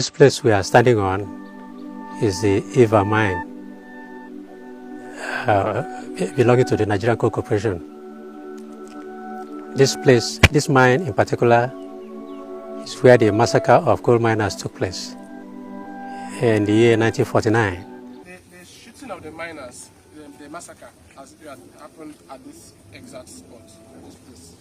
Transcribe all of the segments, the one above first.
This place we are standing on is the Eva mine, belonging to the Nigerian Coal Corporation. This mine in particular, is where the massacre of coal miners took place in the year 1949. The shooting of the miners, the massacre, has happened at this exact spot, this place.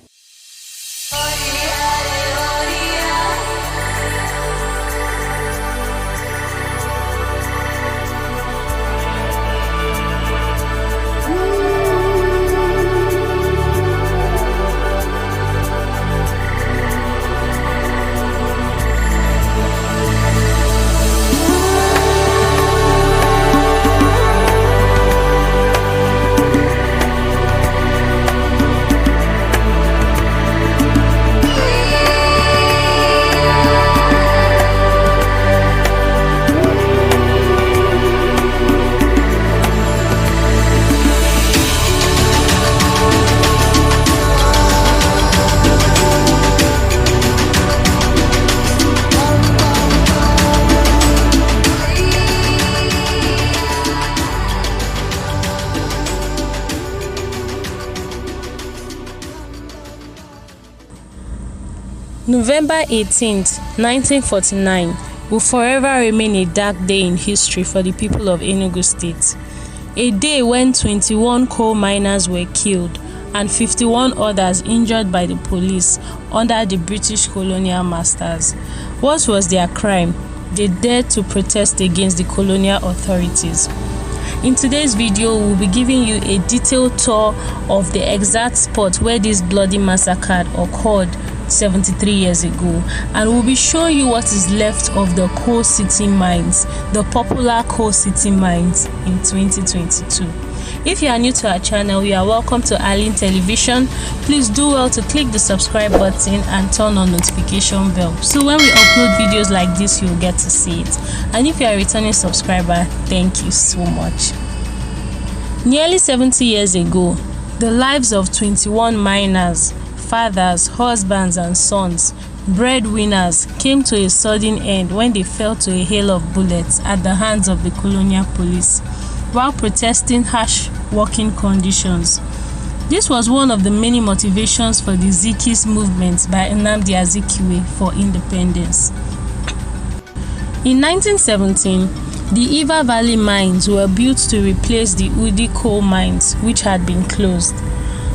November 18th, 1949 will forever remain a dark day in history for the people of Enugu State. A day when 21 coal miners were killed and 51 others injured by the police under the British colonial masters. What was their crime? They dared to protest against the colonial authorities. In today's video, we'll be giving you a detailed tour of the exact spot where this bloody massacre occurred 73 years ago, and we'll be showing you what is left of the Coal City mines, the popular Coal City mines in 2022. If you are new to our channel, you are welcome to Arlin television. Please do well to click the subscribe button and turn on notification bell, so when we upload videos like this, you'll get to see it. And if you are a returning subscriber, thank you so much. Nearly 70 years ago, the lives of 21 miners, fathers, husbands and sons, breadwinners, came to a sudden end when they fell to a hail of bullets at the hands of the colonial police while protesting harsh working conditions. This was one of the many motivations for the Zikis movement by Nnamdi Azikiwe for independence. In 1917, the Eva Valley mines were built to replace the Udi coal mines, which had been closed.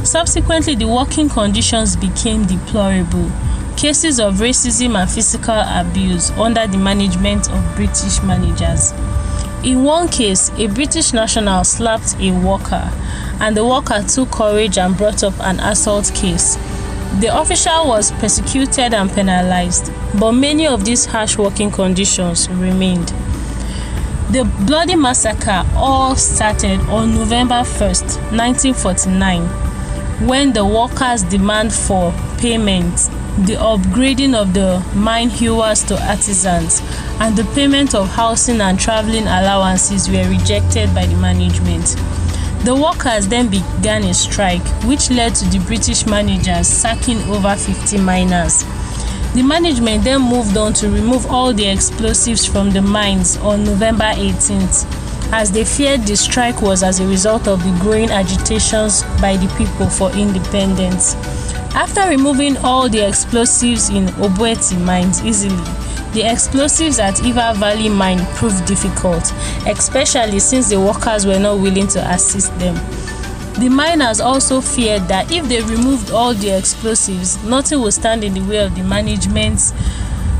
Subsequently, the working conditions became deplorable. Cases of racism and physical abuse under the management of British managers. In one case, a British national slapped a worker, and the worker took courage and brought up an assault case. The official was persecuted and penalized, but many of these harsh working conditions remained. The bloody massacre all started on November 1st, 1949. When the workers' demand for payment, the upgrading of the mine hewers to artisans, and the payment of housing and traveling allowances were rejected by the management. The workers then began a strike, which led to the British managers sacking over 50 miners. The management then moved on to remove all the explosives from the mines on November 18th. As they feared the strike was as a result of the growing agitations by the people for independence. After removing all the explosives in Obueti mines easily, the explosives at Eva Valley mine proved difficult, especially since the workers were not willing to assist them. The miners also feared that if they removed all the explosives, nothing would stand in the way of the management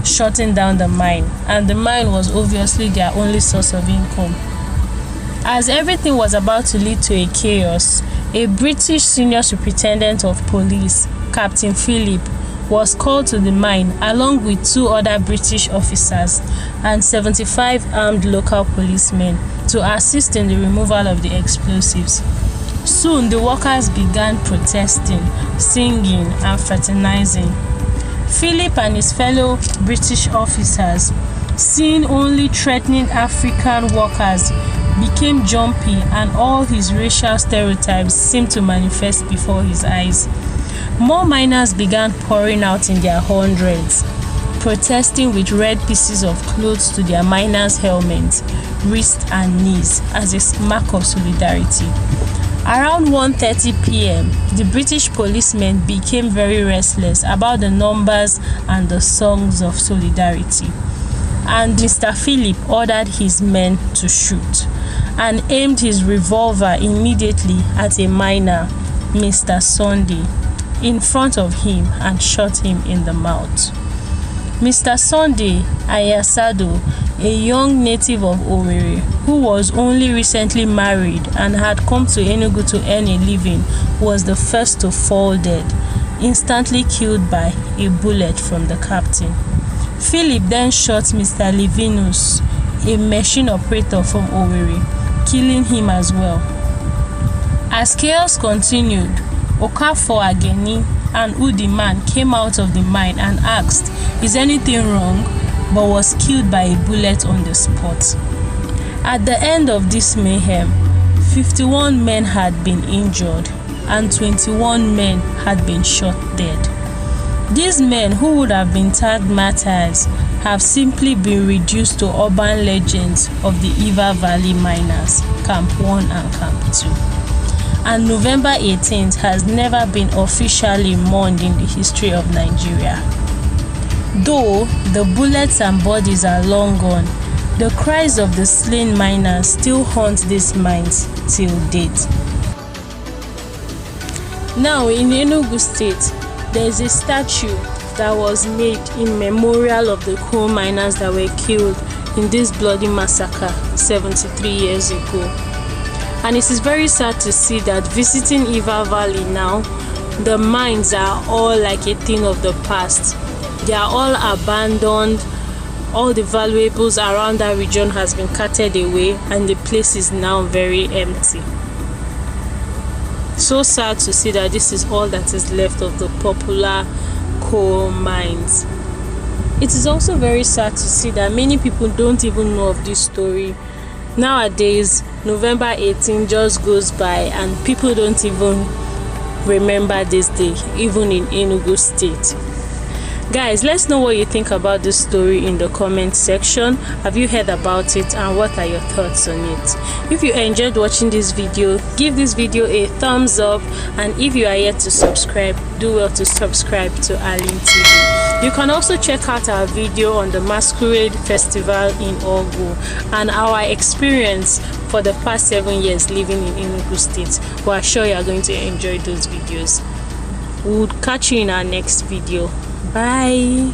shutting down the mine, and the mine was obviously their only source of income. As everything was about to lead to a chaos, a British senior superintendent of police, Captain Philip, was called to the mine along with 2 other British officers and 75 armed local policemen to assist in the removal of the explosives. Soon the workers began protesting, singing and fraternizing. Philip and his fellow British officers, seeing only threatening African workers, became jumpy, and all his racial stereotypes seemed to manifest before his eyes. More miners began pouring out in their hundreds. protesting with red pieces of clothes to their miners' helmets, wrists and knees as a mark of solidarity. Around 1:30 p.m., the British policemen became very restless about the numbers and the songs of solidarity, and Mr. Philip ordered his men to shoot and aimed his revolver immediately at a miner, Mr. Sunday, in front of him and shot him in the mouth. Mr. Sunday Ayasado, a young native of Owerri who was only recently married and had come to Enugu to earn a living, was the first to fall dead, instantly killed by a bullet from the captain. Philip then shot Mr. Livinus, a machine operator from Owerri, killing him as well. As chaos continued, Okafor Ageni, an Udi man, came out of the mine and asked, "Is anything wrong?" but was killed by a bullet on the spot. At the end of this mayhem, 51 men had been injured and 21 men had been shot dead. These men, who would have been tagged martyrs, have simply been reduced to urban legends of the Iva Valley miners, Camp 1 and Camp 2. And November 18th has never been officially mourned in the history of Nigeria. Though the bullets and bodies are long gone, the cries of the slain miners still haunt these mines till date. Now in Enugu State, there is a statue that was made in memorial of the coal miners that were killed in this bloody massacre 73 years ago. And it is very sad to see that visiting Iva Valley now, the mines are all like a thing of the past. They are all abandoned. All the valuables around that region has been carted away and the place is now very empty. So sad to see that this is all that is left of the popular coal mines. It is also very sad to see that many people don't even know of this story. Nowadays, November 18 just goes by and people don't even remember this day, even in Enugu State. Guys, let's know what you think about this story in the comment section. Have you heard about it and what are your thoughts on it? If you enjoyed watching this video, give this video a thumbs up, and if you are yet to subscribe, do well to subscribe to Arlin TV. You can also check out our video on the Masquerade Festival in Ogu and our experience for the past 7 years living in Enugu State. We are sure you are going to enjoy those videos. We'll catch you in our next video. Bye.